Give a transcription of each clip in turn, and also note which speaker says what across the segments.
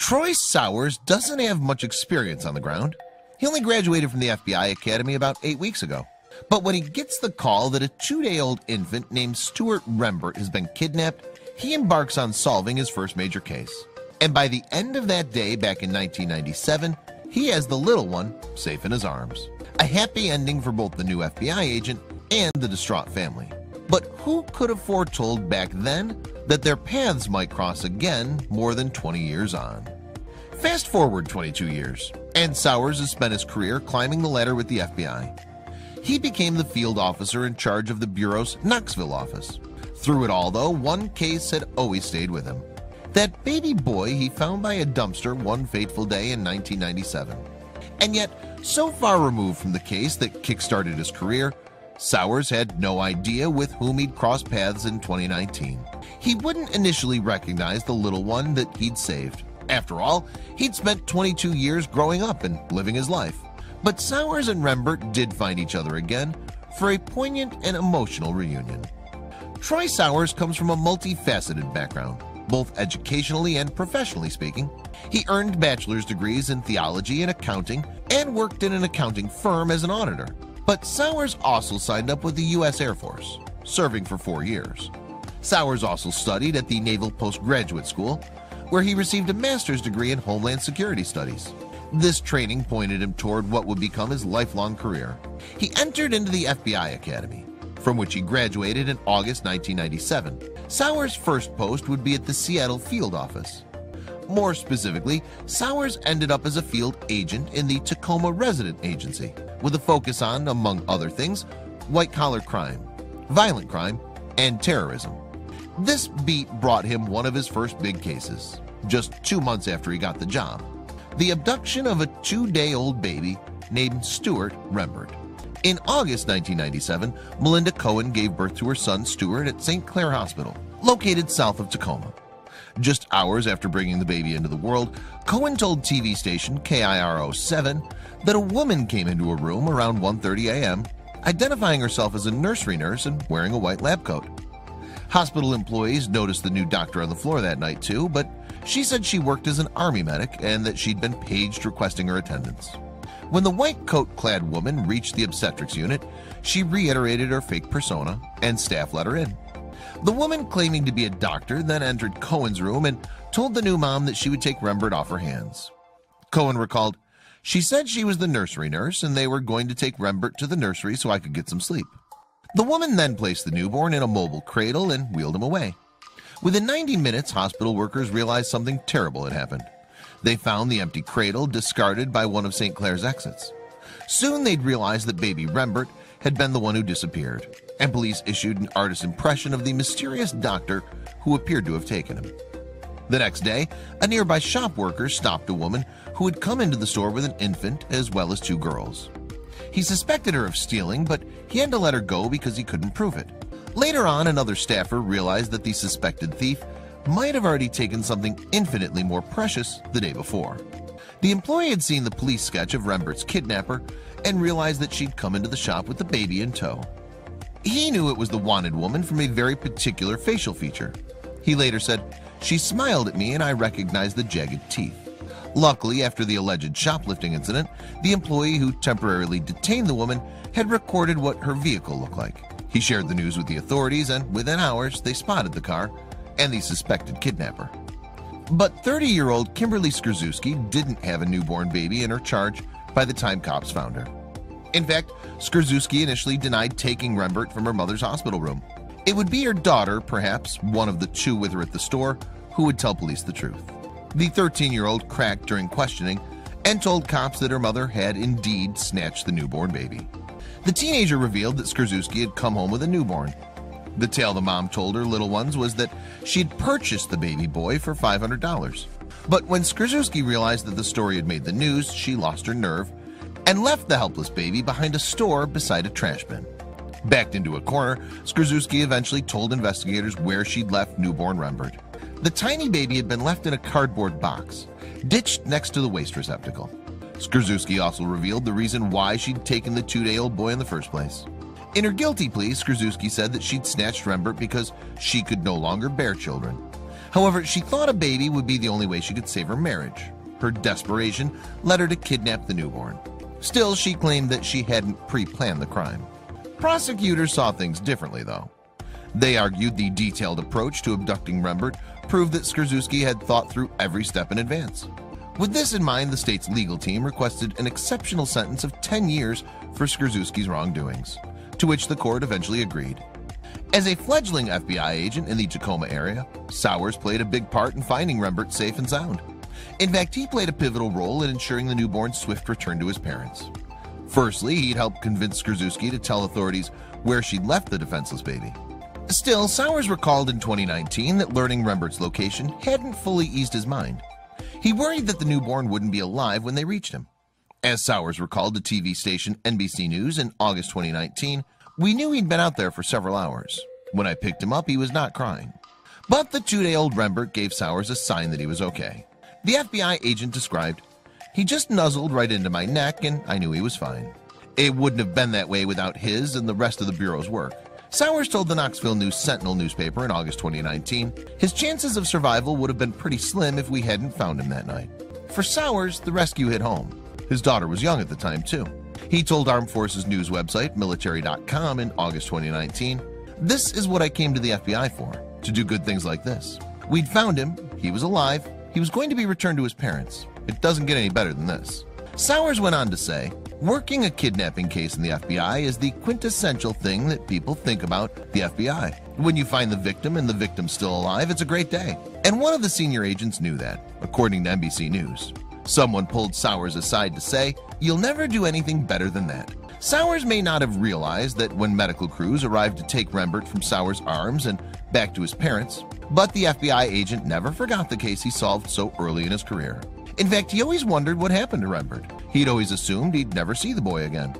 Speaker 1: Troy Sowers doesn't have much experience on the ground. He only graduated from the FBI Academy about 8 weeks ago. But when he gets the call that a 2-day-old infant named Stewart Rembert has been kidnapped, he embarks on solving his first major case. And by the end of that day back in 1997, he has the little one safe in his arms. A happy ending for both the new FBI agent and the distraught family. But who could have foretold back then that their paths might cross again more than 20 years on? Fast forward 22 years, and Sowers has spent his career climbing the ladder with the FBI. He became the field officer in charge of the Bureau's Knoxville office. Through it all, though, one case had always stayed with him. That baby boy he found by a dumpster one fateful day in 1997. And yet, so far removed from the case that kick-started his career, Sowers had no idea with whom he'd cross paths in 2019. He wouldn't initially recognize the little one that he'd saved. After all, he'd spent 22 years growing up and living his life. But Sowers and Rembert did find each other again for a poignant and emotional reunion. Troy Sowers comes from a multifaceted background, both educationally and professionally speaking. He earned bachelor's degrees in theology and accounting and worked in an accounting firm as an auditor. But Sowers also signed up with the U.S. Air Force, serving for 4 years. Sowers also studied at the Naval Postgraduate School, where he received a master's degree in Homeland Security Studies. This training pointed him toward what would become his lifelong career. He entered into the FBI Academy, from which he graduated in August 1997. Sowers' first post would be at the Seattle field office. More specifically, Sowers ended up as a field agent in the Tacoma Resident Agency, with a focus on, among other things, white-collar crime, violent crime, and terrorism. This beat brought him one of his first big cases, just 2 months after he got the job: the abduction of a 2-day-old baby named Stewart Rembert. In August 1997, Melinda Cohen gave birth to her son Stewart at St. Clair Hospital, located south of Tacoma. Just hours after bringing the baby into the world, Cohen told TV station KIRO-7 that a woman came into a room around 1:30 a.m., identifying herself as a nursery nurse and wearing a white lab coat. Hospital employees noticed the new doctor on the floor that night too, but she said she worked as an Army medic and that she'd been paged requesting her attendance. When the white coat-clad woman reached the obstetrics unit, she reiterated her fake persona, and staff let her in. The woman, claiming to be a doctor, then entered Cohen's room and told the new mom that she would take Rembert off her hands. Cohen recalled, "She said she was the nursery nurse and they were going to take Rembert to the nursery so I could get some sleep." The woman then placed the newborn in a mobile cradle and wheeled him away. Within 90 minutes, hospital workers realized something terrible had happened. They found the empty cradle discarded by one of St. Clair's exits. Soon they'd realized that baby Rembert had been the one who disappeared, and police issued an artist's impression of the mysterious doctor who appeared to have taken him. The next day, a nearby shop worker stopped a woman who had come into the store with an infant as well as 2 girls. He suspected her of stealing, but he had to let her go because he couldn't prove it. Later on, another staffer realized that the suspected thief might have already taken something infinitely more precious the day before. The employee had seen the police sketch of Rembert's kidnapper and realized that she'd come into the shop with the baby in tow. He knew it was the wanted woman from a very particular facial feature. He later said, "She smiled at me and I recognized the jagged teeth." Luckily, after the alleged shoplifting incident, the employee who temporarily detained the woman had recorded what her vehicle looked like. He shared the news with the authorities, and within hours they spotted the car and the suspected kidnapper. But 30-year-old Kimberly Skrzycki didn't have a newborn baby in her charge by the time cops found her. In fact, Skrzycki initially denied taking Rembert from her mother's hospital room. It would be her daughter, perhaps one of the 2 with her at the store, who would tell police the truth. The 13-year-old cracked during questioning and told cops that her mother had indeed snatched the newborn baby. The teenager revealed that Skrzycki had come home with a newborn. The tale the mom told her little ones was that she had purchased the baby boy for $500. But when Skrzycki realized that the story had made the news, she lost her nerve and left the helpless baby behind a store beside a trash bin. Backed into a corner, Skrzycki eventually told investigators where she'd left newborn Rembert. The tiny baby had been left in a cardboard box, ditched next to the waste receptacle. Skrzycki also revealed the reason why she'd taken the 2-day-old boy in the first place. In her guilty plea, Skrzycki said that she'd snatched Rembert because she could no longer bear children. However, she thought a baby would be the only way she could save her marriage. Her desperation led her to kidnap the newborn. Still, she claimed that she hadn't pre-planned the crime. Prosecutors saw things differently, though. They argued the detailed approach to abducting Rembert proved that Skrzycki had thought through every step in advance. With this in mind, the state's legal team requested an exceptional sentence of 10 years for Skrzycki's wrongdoings, to which the court eventually agreed. As a fledgling FBI agent in the Tacoma area, Sowers played a big part in finding Rembert safe and sound. In fact, he played a pivotal role in ensuring the newborn's swift return to his parents. Firstly, he'd helped convince Skrzycki to tell authorities where she'd left the defenseless baby. Still, Sowers recalled in 2019 that learning Rembert's location hadn't fully eased his mind. He worried that the newborn wouldn't be alive when they reached him. As Sowers recalled to TV station NBC News in August 2019, "We knew he'd been out there for several hours. When I picked him up, he was not crying." But the 2-day-old Rembert gave Sowers a sign that he was okay. The FBI agent described, "He just nuzzled right into my neck and I knew he was fine. It wouldn't have been that way without his and the rest of the Bureau's work." Sowers told the Knoxville News-Sentinel newspaper in August 2019, his chances of survival would have been pretty slim if we hadn't found him that night. For Sowers, the rescue hit home. His daughter was young at the time, too. He told Armed Forces news website military.com in August 2019, "This is what I came to the FBI for, to do good things like this. We'd found him, he was alive, he was going to be returned to his parents. It doesn't get any better than this." Sowers went on to say, "Working a kidnapping case in the FBI is the quintessential thing that people think about the FBI. When you find the victim and the victim's still alive, it's a great day." And one of the senior agents knew that, according to NBC News. Someone pulled Sowers aside to say, "You'll never do anything better than that." Sowers may not have realized that when medical crews arrived to take Rembert from Sowers' arms and back to his parents, but the FBI agent never forgot the case he solved so early in his career. In fact, he always wondered what happened to Rembert. He'd always assumed he'd never see the boy again.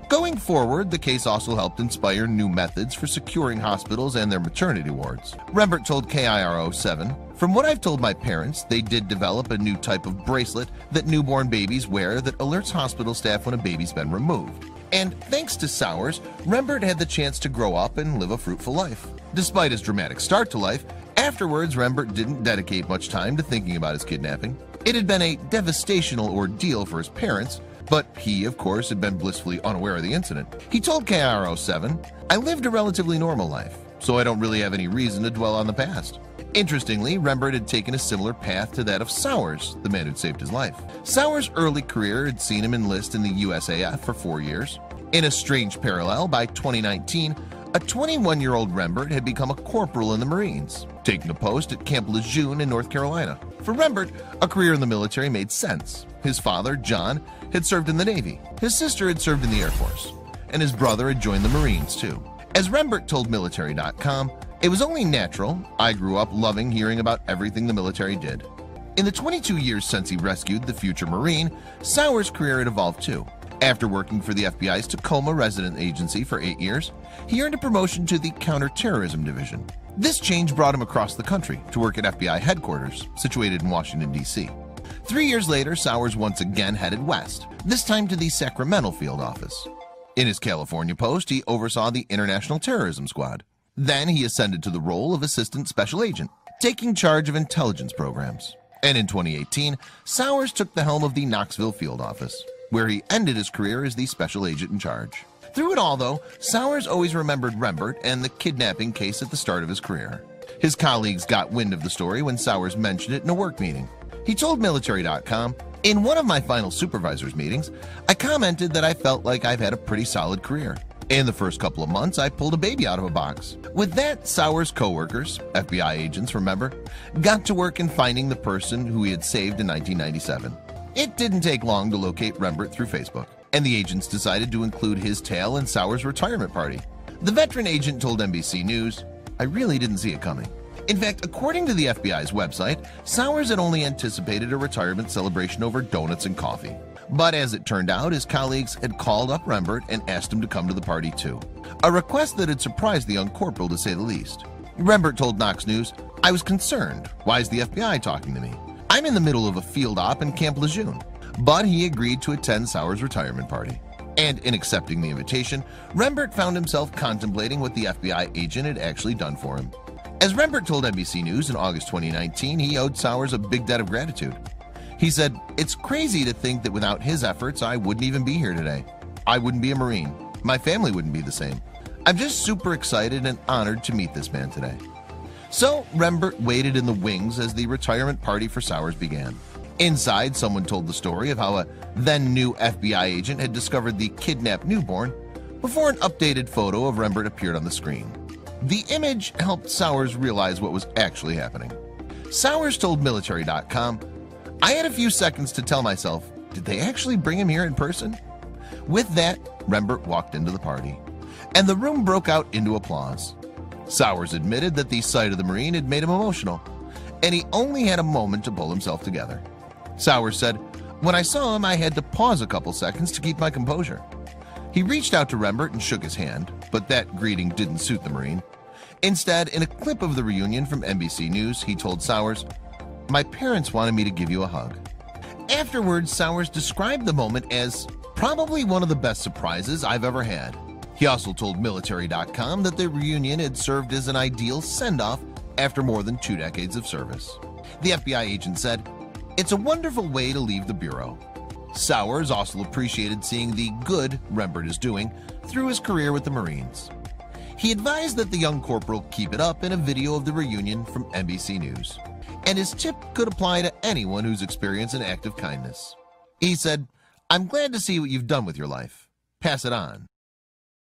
Speaker 1: Going forward, the case also helped inspire new methods for securing hospitals and their maternity wards. Rembert told KIRO-7, "From what I've told my parents, they did develop a new type of bracelet that newborn babies wear that alerts hospital staff when a baby's been removed." And thanks to Sowers, Rembert had the chance to grow up and live a fruitful life. Despite his dramatic start to life, afterwards Rembert didn't dedicate much time to thinking about his kidnapping. It had been a devastational ordeal for his parents, but he, of course, had been blissfully unaware of the incident. He told KIRO-7, "I lived a relatively normal life, so I don't really have any reason to dwell on the past." Interestingly, Rembert had taken a similar path to that of Sowers, the man who'd saved his life. Sowers' early career had seen him enlist in the USAF for 4 years. In a strange parallel, by 2019, a 21-year-old Rembert had become a corporal in the Marines, taking a post at Camp Lejeune in North Carolina. For Rembert, a career in the military made sense. His father, John, had served in the Navy. His sister had served in the Air Force. And his brother had joined the Marines, too. As Rembert told military.com, "It was only natural. I grew up loving hearing about everything the military did." In the 22 years since he rescued the future Marine, Sowers' career had evolved too. After working for the FBI's Tacoma resident agency for 8 years, he earned a promotion to the Counterterrorism Division. This change brought him across the country to work at FBI headquarters, situated in Washington, D.C. 3 years later, Sowers once again headed west, this time to the Sacramento field office. In his California post, he oversaw the International Terrorism Squad. Then he ascended to the role of Assistant Special Agent, taking charge of intelligence programs. And in 2018, Sowers took the helm of the Knoxville field office, where he ended his career as the special agent in charge. Through it all, though, Sowers always remembered Rembert and the kidnapping case at the start of his career. His colleagues got wind of the story when Sowers mentioned it in a work meeting. He told military.com, "In one of my final supervisors meetings, I commented that I felt like I've had a pretty solid career. In the first couple of months, I pulled a baby out of a box." With that, Sowers' co-workers, FBI agents, remember, got to work in finding the person who he had saved in 1997. It didn't take long to locate Rembert through Facebook, and the agents decided to include his tale in Sowers' retirement party. The veteran agent told NBC News, "I really didn't see it coming." In fact, according to the FBI's website, Sowers had only anticipated a retirement celebration over donuts and coffee. But as it turned out, his colleagues had called up Rembert and asked him to come to the party too, a request that had surprised the young corporal to say the least. Rembert told Knox News, "I was concerned. Why is the FBI talking to me? I'm in the middle of a field op in Camp Lejeune." But he agreed to attend Sowers' retirement party. And in accepting the invitation, Rembert found himself contemplating what the FBI agent had actually done for him. As Rembert told NBC News in August 2019, he owed Sowers a big debt of gratitude. He said, "It's crazy to think that without his efforts, I wouldn't even be here today. I wouldn't be a Marine. My family wouldn't be the same. I'm just super excited and honored to meet this man today." So Rembert waited in the wings as the retirement party for Sowers began. Inside, someone told the story of how a then new FBI agent had discovered the kidnapped newborn before an updated photo of Rembert appeared on the screen. The image helped Sowers realize what was actually happening. Sowers told military.com, "I had a few seconds to tell myself, did they actually bring him here in person?" With that, Rembert walked into the party, and the room broke out into applause. Sowers admitted that the sight of the Marine had made him emotional, and he only had a moment to pull himself together. Sowers said, "When I saw him, I had to pause a couple seconds to keep my composure." He reached out to Rembert and shook his hand, but that greeting didn't suit the Marine. Instead, in a clip of the reunion from NBC News, he told Sowers, "My parents wanted me to give you a hug." Afterwards, Sowers described the moment as probably one of the best surprises I've ever had. He also told military.com that the reunion had served as an ideal send-off after more than 2 decades of service. The FBI agent said, "It's a wonderful way to leave the Bureau." Sowers also appreciated seeing the good Rembert is doing through his career with the Marines. He advised that the young corporal keep it up in a video of the reunion from NBC News, and his tip could apply to anyone who's experienced an act of kindness. He said, "I'm glad to see what you've done with your life. Pass it on."